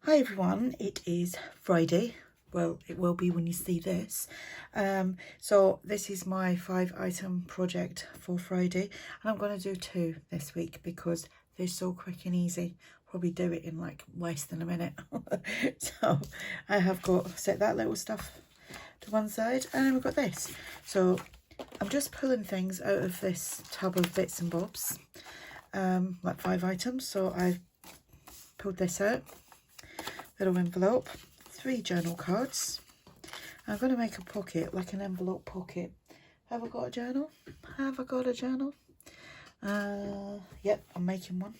Hi everyone, it is Friday. Well, it will be when you see this. So this is my 5-item project for Friday, and I'm going to do 2 this week because they're so quick and easy. Probably do it in like less than a minute. So I have got set that little stuff to one side, and then we've got this. So I'm just pulling things out of this tub of bits and bobs, like 5 items. So I've pulled this out. Little envelope, 3 journal cards. I'm going to make a pocket, like an envelope pocket. Have I got a journal? Have I got a journal? Yep, I'm making one.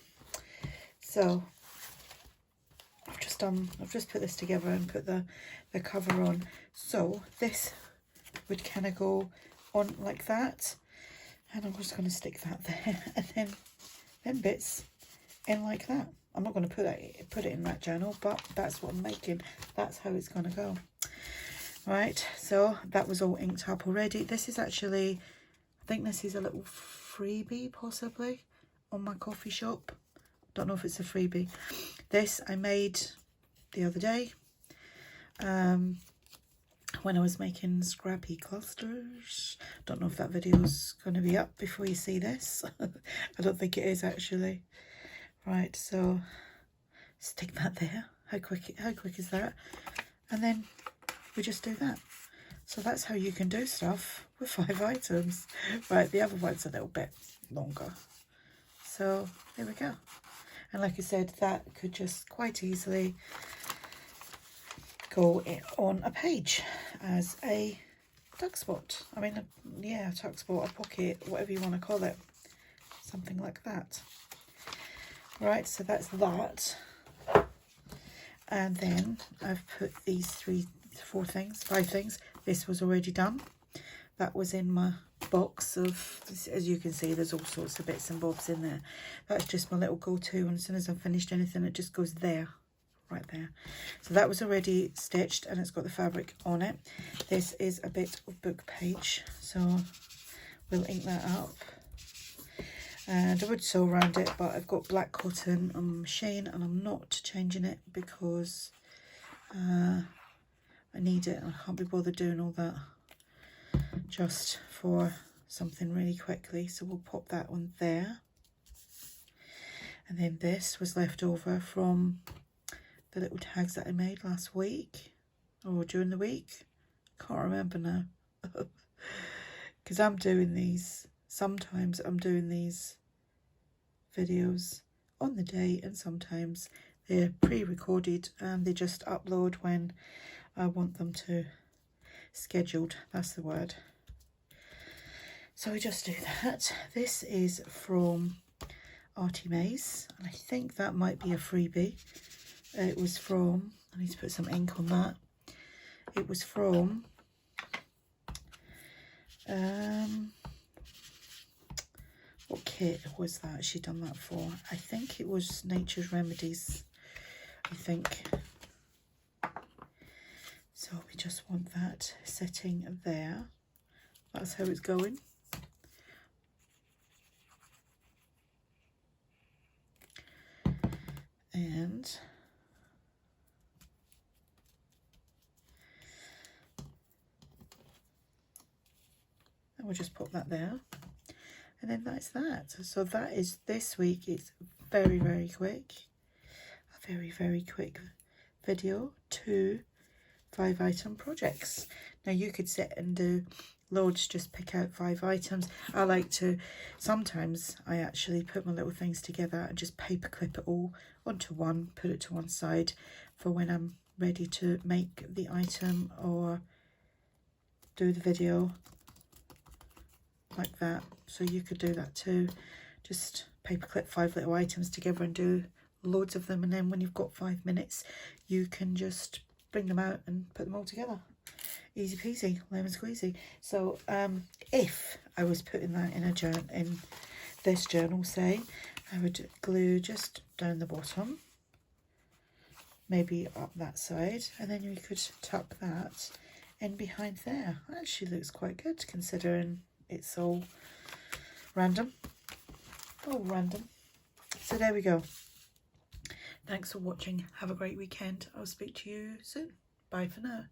So I've just put this together and put the cover on. So this would kind of go on like that, and I'm just going to stick that there, and then them bits in like that. I'm not going to put it in that journal, but that's what I'm making. That's how it's going to go. Right, so that was all inked up already. This is actually, I think this is a little freebie possibly on my coffee shop. Don't know if it's a freebie. This I made the other day when I was making scrappy clusters. Don't know if that video's going to be up before you see this. I don't think it is actually. Right, so stick that there. How quick is that? And then we just do that. So that's how you can do stuff with 5 items. Right, the other one's a little bit longer. So there we go. And like I said, that could just quite easily go on a page as a tuck spot. I mean, yeah, a tuck spot, a pocket, whatever you want to call it. Something like that. Right, so that's that. And then I've put these 5 things. This was already done. That was in my box of, as you can see, there's all sorts of bits and bobs in there. That's just my little go-to, and as soon as I've finished anything, it just goes there, right there. So that was already stitched, and it's got the fabric on it. This is a bit of book page, so we'll ink that up. And I would sew around it, but I've got black cotton on my machine, and I'm not changing it because I need it. I can't be bothered doing all that just for something really quickly. So we'll pop that one there. And then this was left over from the little tags that I made last week or during the week. Can't remember now. Because I'm doing these. Sometimes I'm doing these videos on the day, and sometimes they're pre-recorded and they just upload when I want them to. Scheduled, that's the word. So we just do that. This is from ARTYmaze, and I think that might be a freebie. It was from, I need to put some ink on that. It was from what kit was that she done that for? I think it was Nature's Remedies, I think. So we just want that sitting there. That's how it's going. And we'll just pop that there. And then that's that. So that is this week. It's very, very quick. A very, very quick video. 2 5-item projects. Now you could sit and do loads, just pick out 5 items. I like to, sometimes I actually put my little things together and just paper clip it all onto one, put it to one side for when I'm ready to make the item or do the video like that. So you could do that too. Just paper clip 5 little items together and do loads of them, and then when you've got 5 minutes you can just bring them out and put them all together. Easy peasy, lemon squeezy. So if I was putting that in a journal, in this journal, say, I would glue just down the bottom, maybe up that side, and then you could tuck that in behind there. Actually looks quite good considering it's all random. So there we go. Thanks for watching. Have a great weekend. I'll speak to you soon. Bye for now.